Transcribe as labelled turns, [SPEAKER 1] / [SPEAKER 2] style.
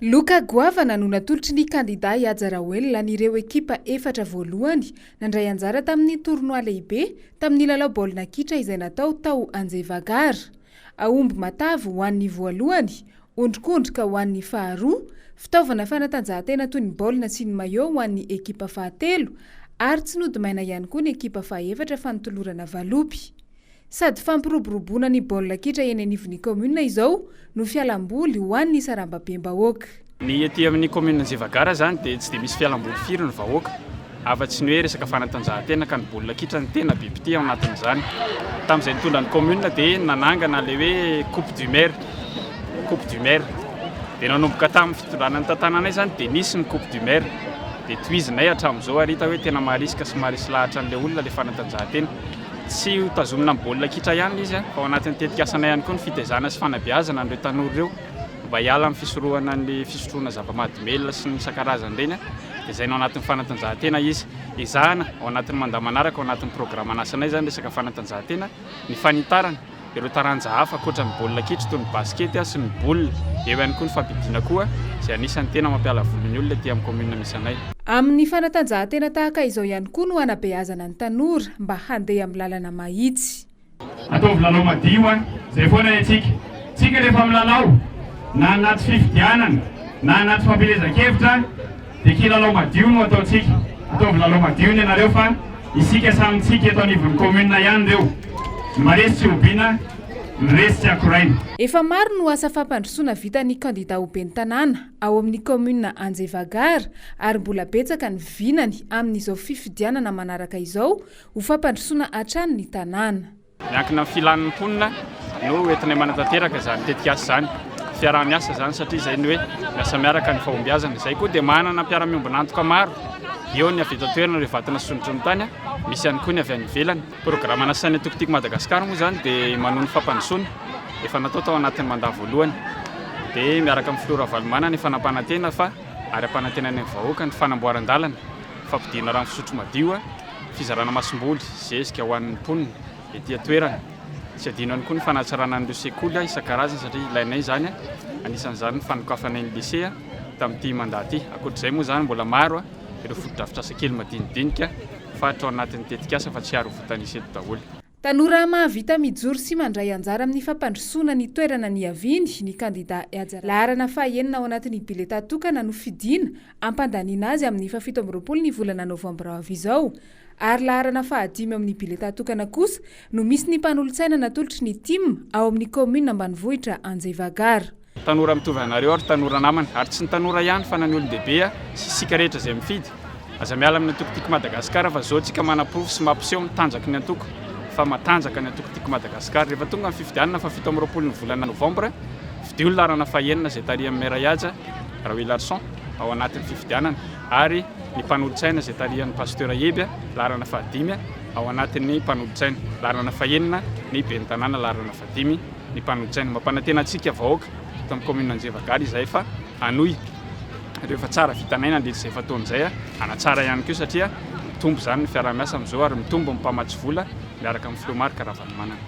[SPEAKER 1] Loka Goavana no natolotry ny kandida Ihaja Rahoelina n'ireo ekipa efatra voalohany nandray anjara tamin'ny tournoi lehibe tamin'ny lalao baolina kitra izay natao tao Anjevagara. Aomby matavy ho an'ny voalohany, ondrikondrika ho an'ny faharoa, fitaovana fanatanjahantena toy ny baolina sy ny maillot ho an'ny ekipa fahatelo ary tsy nodimaina ihany koa ny ekipa fahaefatra fa nitolorana valopy. Sady fampiroboroboana ny baolina kitra eny anivon'ny commune izao no fialamboly ho an'ny sarambabem-bahoaka.
[SPEAKER 2] Ny ety amin'ny commune Anjevagara zany dia tsy dia misy fialamboly firy ny vahoaka. Afa-tsy ny hoe resaka fanatanjahantena ka ny baolina kitra ny tena bibity ao anatin'izany. Tamin'izay nitondra ny commune dia nanangana le hoe Coupe du Maire. Dia nanomboka tamin'ny fitondrana ny tantananay zany dia nisy ny Coupe du Maire. Dia tohizinay hatramin'izao ary hita hoe tena maharisika sy maharisy lahatra an'ilay olona le fanatanjahantena. Tsy ho tazomina amin'ny baolina kitra ihany izy fa ao anatin'ny tetikasana ihany koa ny fitaizana sy fanabeazana an'ireo tanora ireo mba hiala amin'ny fisorohana ny fisotroana zava-mahadomelina sy ny isan-karazany ireny. Dia izay no anatin'ny fanatanjahantena izy izahana ao anatin'ny mandamanaraka ao anatin'ny programa nasanay zany resaka fanatanjahantena ny fanitarana ireo taranja hafa ankoatra ny baolina kitra toy ny basket sy ny baolina. Eo ihany koa ny fampidiana koa izay anisan'ny tena mampiala voly ny olona ety amin'ny commune misy anay.
[SPEAKER 1] Amin'ny fanatanjahantena tahaka izao ihany koa no hanabeazana ny tanora mba handeha amin'ny lalana mahitsy.
[SPEAKER 3] Ataovy lalao madio izay foana tsika rehefa milalao na anaty fifidianana na anaty fampielezan-kevitra dia kilalao madio no ataontsika. Ataovy lalao madio ny ianareo fa isika samitsika eto anivon'ny commune ihany reo. Maresy tsy obiana, miresy tsy akoraina.
[SPEAKER 1] Efa maro no asa fampandrosoana vitan'ny kandida ho ben'ny tanàna ao amin'ny commune Anjevagara ary mbola betsaka ny vinany amin'izao fifidianana manaraka izao ho fampandrosoana hatrany ny tanàna.
[SPEAKER 2] Miankina amin'ny filan'ny mponina no entinay manatanteraka izany tetikasa zany. Fiaraha-miasa zany satria izay ny hoe miasa miaraka ny fahombiazana. Izay koa dia manana mpiara-miombonantoka maro. Eo ny avy eto an-toerana rehefa vatana sonotro ny tany, misy ihany koa ny avy any ivelany. Programa nasan'ny Tokotiko Madagasikara moa zany dia manohy ny fampandrosoana efa natao tao anatin'ny mandat voalohany. Dia miaraka amin'ny filora valomana ny fanampanantena fa ary ampanantenany amin'ny vahoaka ny fanamboaran-dalana, fampidiana rano fisotro madio, fizarana masom-boly, zezika ho an'ny mponina ety an-toerana. Tsy adino ihany koa ny fanatsarana an'ireo sekoly isan-karazany satria ilainay zany anisan'izany ny fanokafanay ny lycée tamin'ity mandat ity. Ankoatr'izay moa zany mbola maro ireo foto-drafitr'asa kely madinidinika fatra ao anatin'ny tetikasa fa tsy ary votanisa eto daholo.
[SPEAKER 1] Tanora mahavita mijoro sy mandray anjara amin'ny fampandrosoana ny toerana ny aviny ny kandida Ihaja. Laharana fahaenina ao anatin'ny bileta tokana no fidiana ampandaniana azy amin'ny 17 ny volana novambra avy izao. Ary laharana fahadimy amin'ny bileta tokana kosa no misy ny mpanolo-tsaina natolotry ny tim ao amin'ny commune ambanivohitra Anjevagara.
[SPEAKER 2] Tanora mitovy anareo ary tanora namana ary tsy ny tanora ihany fa na ny olon-dehibe sy sika rehetra izay mifidy. Aza miala amin'ny Tokotiko Madagasikara fa zao tsika manam-porofo sy mampiseho mitanjaka ny antoko fa matanjaka ny Tokotiko Madagasikara rehefa tonga ny fifidianana fa 17 ny volana novambra fidio ny laharana fahaenina izay tarihy amin'ny maire Ihaja Rahoelina ao anatin'ny fifidianana ary ny mpanolo-tsaina izay tarihan'ny pasteur Eby laharana fahadimy ao anatin'ny mpanolo-tsaina, laharana fahaenina ny ben'ny tanàna laharana fahadimy ny mpanolo-tsaina. Mampanantena antsika vahoaka amin'ny commune Anjevagara izay fa anohy rehefa tsara vitanay nandritra izay fataon'izay anatsara ihany koa satria mitombo zany ny fiaraha-miasa amin'izao ary mitombo ny mpamatsy vola miaraka amin'ny filomarika Ravalomanana.